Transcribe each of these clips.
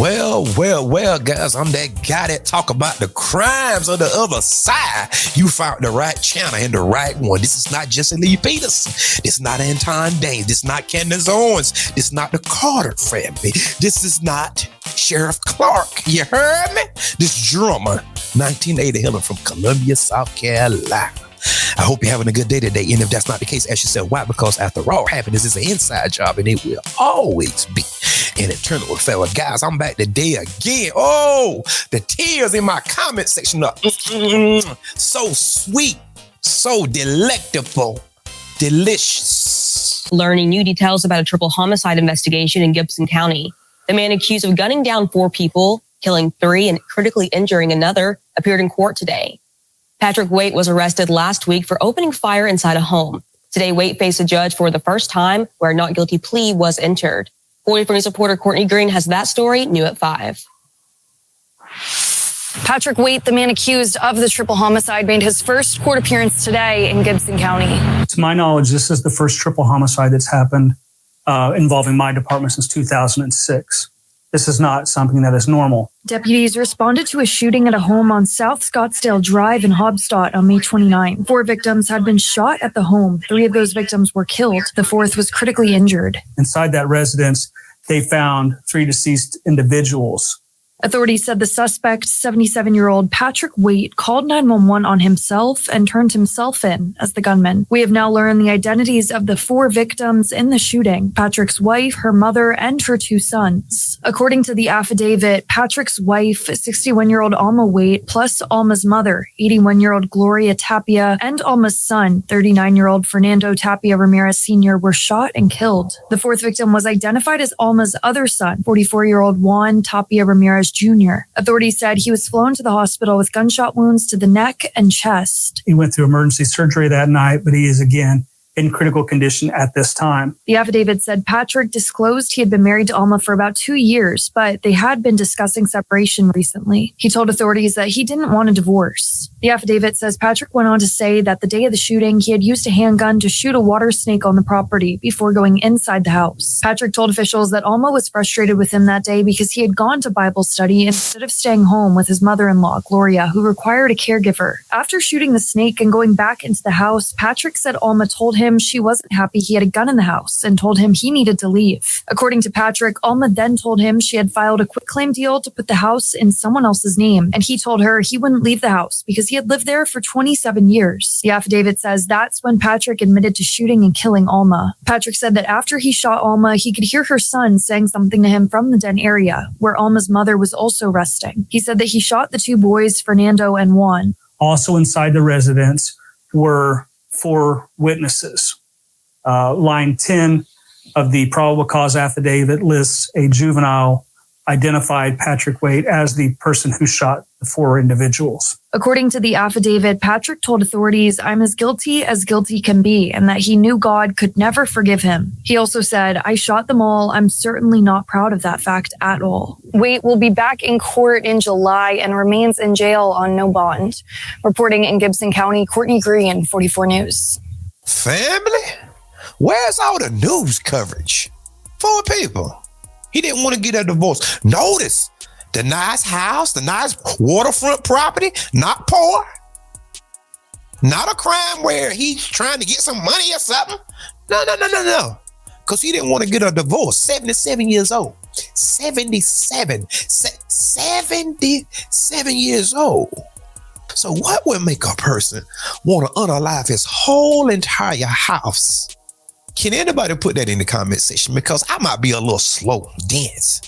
Well, guys, I'm that guy that talk about the crimes of the other side. You found the right channel and the right one. This is not Jesse Lee Peterson. This is not Anton Danes. This is not Candace Owens. This is not the Carter family. This is not Sheriff Clark. You heard me? This drummer, 1980 Helen from Columbia, South Carolina. I hope you're having a good day today. And if that's not the case, ask yourself why. Because after all, happiness is an inside job and it will always be an eternal affair. Guys, I'm back today again. Oh, the tears in my comment section are so sweet, so delectable, delicious. Learning new details about a triple homicide investigation in Gibson County. The man accused of gunning down 4 people, killing 3, and critically injuring another appeared in court today. Patrick Waite was arrested last week for opening fire inside a home. Today, Waite faced a judge for the first time where a not guilty plea was entered. 44 News reporter Courtney Green has that story new at 5. Patrick Waite, the man accused of the triple homicide, made his first court appearance today in Gibson County. To my knowledge, this is the first triple homicide that's happened involving my department since 2006. This is not something that is normal. Deputies responded to a shooting at a home on South Scottsdale Drive in Hobstadt on May 29. 4 victims had been shot at the home. 3 of those victims were killed. The 4th was critically injured. Inside that residence, they found 3 deceased individuals. Authorities said the suspect, 77-year-old Patrick Waite, called 911 on himself and turned himself in as the gunman. We have now learned the identities of the 4 victims in the shooting: Patrick's wife, her mother, and her 2 sons. According to the affidavit, Patrick's wife, 61-year-old Alma Waite, plus Alma's mother, 81-year-old Gloria Tapia, and Alma's son, 39-year-old Fernando Tapia Ramirez Sr., were shot and killed. The 4th victim was identified as Alma's other son, 44-year-old Juan Tapia Ramirez Jr. Authorities said he was flown to the hospital with gunshot wounds to the neck and chest. He went through emergency surgery that night, but he is again in critical condition at this time. The affidavit said Patrick disclosed he had been married to Alma for about 2 years, but they had been discussing separation recently. He told authorities that he didn't want a divorce. The affidavit says Patrick went on to say that the day of the shooting, he had used a handgun to shoot a water snake on the property before going inside the house. Patrick told officials that Alma was frustrated with him that day because he had gone to Bible study instead of staying home with his mother-in-law, Gloria, who required a caregiver. After shooting the snake and going back into the house, Patrick said Alma told him she wasn't happy he had a gun in the house and told him he needed to leave. According to Patrick, Alma then told him she had filed a quitclaim deal to put the house in someone else's name, and he told her he wouldn't leave the house because he had lived there for 27 years. The affidavit says that's when Patrick admitted to shooting and killing Alma. Patrick said that after he shot Alma, he could hear her son saying something to him from the den area, where Alma's mother was also resting. He said that he shot the 2 boys, Fernando and Juan. Also inside the residence were 4 witnesses. Line 10 of the probable cause affidavit lists a juvenile identified Patrick Waite as the person who shot the 4 individuals. According to the affidavit, Patrick told authorities, "I'm as guilty can be," and that he knew God could never forgive him. He also said, "I shot them all. I'm certainly not proud of that fact at all." Waite will be back in court in July and remains in jail on no bond. Reporting in Gibson County, Courtney Green, 44 News. Family? Where's all the news coverage? 4 people. He didn't want to get a divorce. Notice the nice house, the nice waterfront property, not poor. Not a crime where he's trying to get some money or something. No. Because he didn't want to get a divorce. 77 years old. 77 years old. So what would make a person want to unalive his whole entire house? Can anybody put that in the comment section? Because I might be a little slow dense.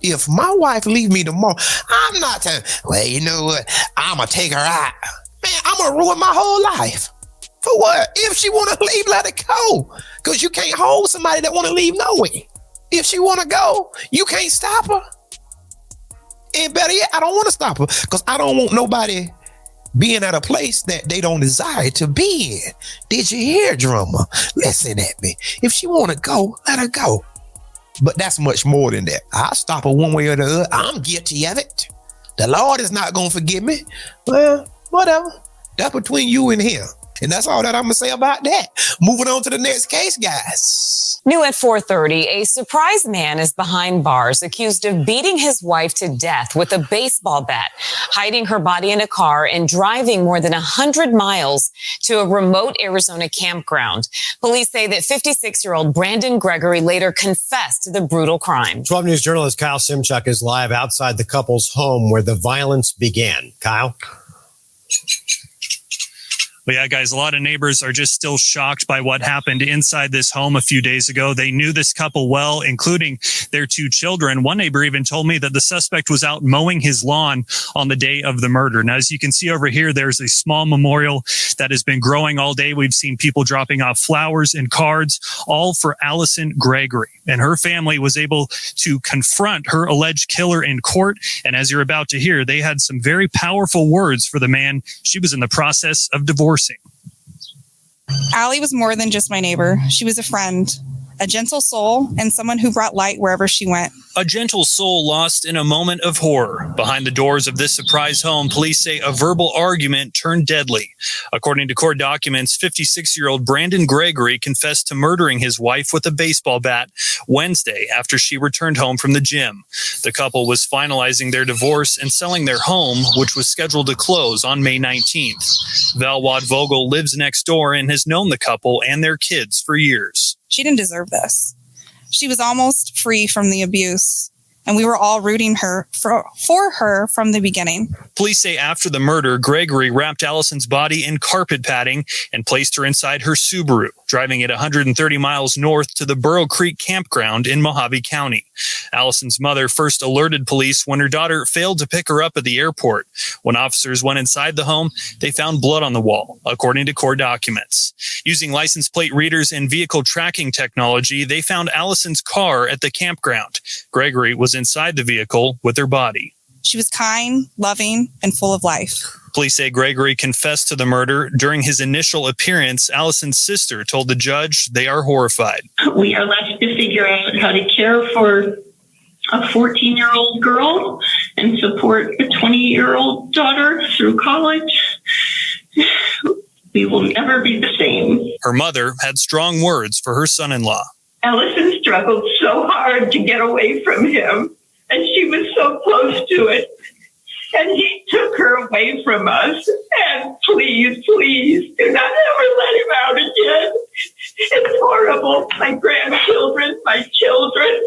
If my wife leave me tomorrow, I'm not telling, well, you know what? I'm going to take her out. Man, I'm going to ruin my whole life. For what? If she want to leave, let it go. Because you can't hold somebody that want to leave nowhere. If she want to go, you can't stop her. And better yet, I don't want to stop her because I don't want nobody being at a place that they don't desire to be in. Did you hear, drummer? Listen at me. If she want to go, let her go. But that's much more than that. I'll stop her one way or the other. I'm guilty of it. The Lord is not going to forgive me. Well, whatever. That's between you and him. And that's all that I'm going to say about that. Moving on to the next case, guys. New at 4:30, a surprise man is behind bars accused of beating his wife to death with a baseball bat, hiding her body in a car and driving more than 100 miles to a remote Arizona campground. Police say that 56-year-old Brandon Gregory later confessed to the brutal crime. 12 News journalist Kyle Simchuk is live outside the couple's home where the violence began. Kyle? But yeah, guys, a lot of neighbors are just still shocked by what happened inside this home a few days ago. They knew this couple well, including their 2 children. One neighbor even told me that the suspect was out mowing his lawn on the day of the murder. Now, as you can see over here, there's a small memorial that has been growing all day. We've seen people dropping off flowers and cards, all for Allison Gregory. And her family was able to confront her alleged killer in court. And as you're about to hear, they had some very powerful words for the man she was in the process of divorcing. Allie was more than just my neighbor. She was a friend, a gentle soul, and someone who brought light wherever she went. A gentle soul lost in a moment of horror. Behind the doors of this surprise home, police say a verbal argument turned deadly. According to court documents, 56-year-old Brandon Gregory confessed to murdering his wife with a baseball bat Wednesday after she returned home from the gym. The couple was finalizing their divorce and selling their home, which was scheduled to close on May 19th. Val Vogel lives next door and has known the couple and their kids for years. She didn't deserve this. She was almost free from the abuse, and we were all rooting for her from the beginning. Police say after the murder, Gregory wrapped Allison's body in carpet padding and placed her inside her Subaru, driving it 130 miles north to the Burrow Creek campground in Mojave County. Allison's mother first alerted police when her daughter failed to pick her up at the airport. When officers went inside the home, they found blood on the wall, according to court documents. Using license plate readers and vehicle tracking technology, they found Allison's car at the campground. Gregory was inside the vehicle with her body. She was kind, loving, and full of life. Police say Gregory confessed to the murder. During his initial appearance, Allison's sister told the judge they are horrified. We are left to figure out how to care for a 14-year-old girl and support a 20-year-old daughter through college. We will never be the same. Her mother had strong words for her son-in-law. Allison struggled so hard to get away from him, and she was so close to it. And he took her away from us. And please, please, do not ever let him out again. It's horrible. My grandchildren, my children.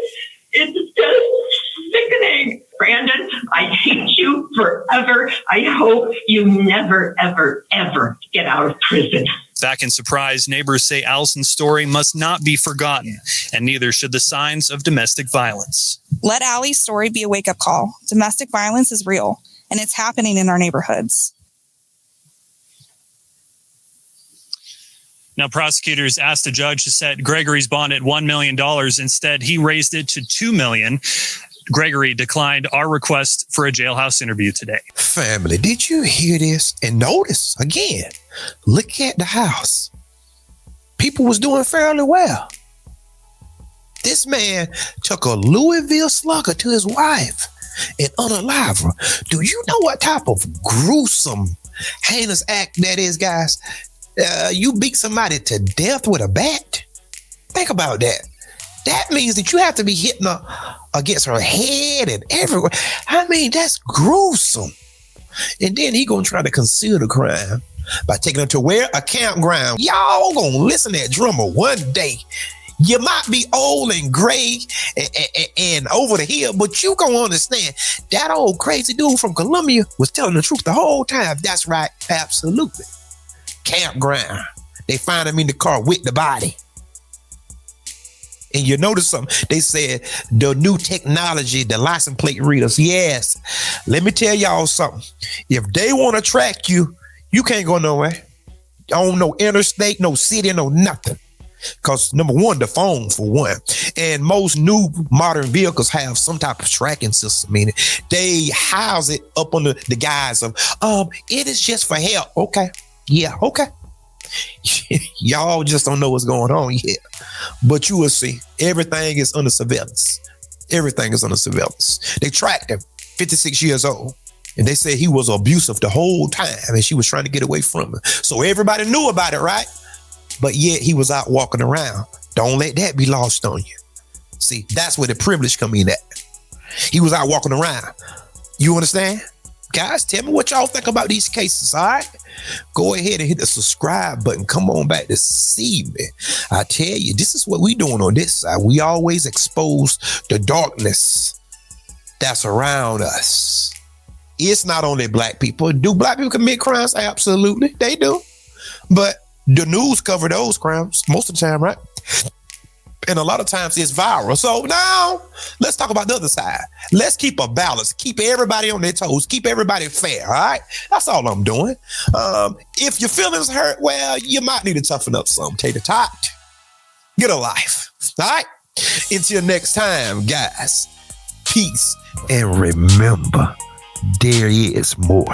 It's just sickening. Brandon, I hate you forever. I hope you never, ever, ever get out of prison. Back in Surprise, neighbors say Allison's story must not be forgotten, and neither should the signs of domestic violence. Let Allie's story be a wake-up call. Domestic violence is real, and it's happening in our neighborhoods. Now, prosecutors asked the judge to set Gregory's bond at $1 million. Instead, he raised it to $2 million. Gregory declined our request for a jailhouse interview today. Family, did you hear this? And notice, again, look at the house. People was doing fairly well. This man took a Louisville slugger to his wife and unalived her. Do you know what type of gruesome, heinous act that is, guys? You beat somebody to death with a bat? Think about that. That means that you have to be hitting her against her head and everywhere. I mean, that's gruesome. And then he gonna try to conceal the crime by taking her to where? A campground. Y'all gonna listen to that drummer one day. You might be old and gray and over the hill, but you gonna understand that old crazy dude from Columbia was telling the truth the whole time. That's right, absolutely. Campground. They find him in the car with the body. And you notice something, they said the new technology, the license plate readers. Yes, let me tell y'all something. If they want to track you, you can't go nowhere. On no interstate, no city, no nothing. Because number one, the phone for one. And most new modern vehicles have some type of tracking system in it. They house it up under the guise of, it is just for help. Okay. Yeah, okay. Y'all just don't know what's going on yet. But you will see. Everything is under surveillance. Everything is under surveillance. They tracked him, 56 years old. And they said he was abusive the whole time and she was trying to get away from him. So everybody knew about it, right? but yet he was out walking around. Don't let that be lost on you. See, that's where the privilege come in at. He was out walking around. You understand? Guys, tell me what y'all think about these cases, all right? Go ahead and hit the subscribe button. Come on back to see me. I tell you, this is what we doing on this side. We always expose the darkness that's around us. It's not only black people. Do black people commit crimes? Absolutely, they do. But the news cover those crimes most of the time, right? And a lot of times it's viral. So now let's talk about the other side. Let's keep a balance. Keep everybody on their toes. Keep everybody fair. All right. That's all I'm doing. If your feelings hurt, well, you might need to toughen up some. Take a tot. Get a life. All right. Until next time, guys. Peace. And remember, there is more.